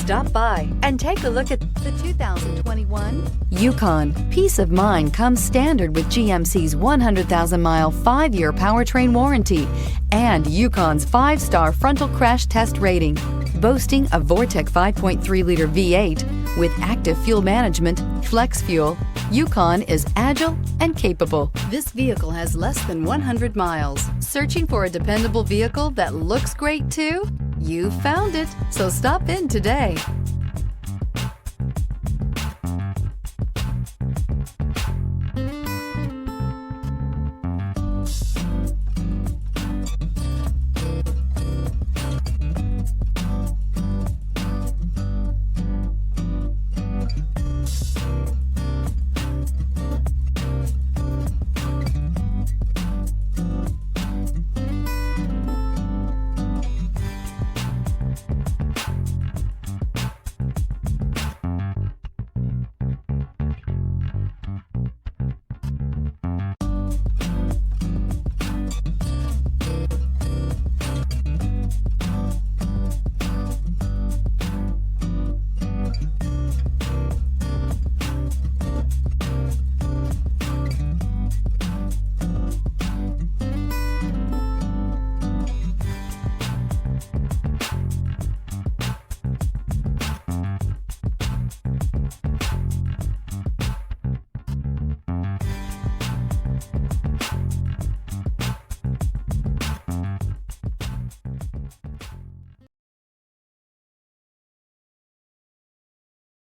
Stop by and take a look at the 2021 Yukon. Peace of mind comes standard with GMC's 100,000-mile, 5-year powertrain warranty and Yukon's 5-star frontal crash test rating. Boasting a Vortec 5.3-liter V8 with active fuel management, flex fuel, Yukon is agile and capable. This vehicle has less than 100 miles. Searching for a dependable vehicle that looks great too? You found it, so stop in today.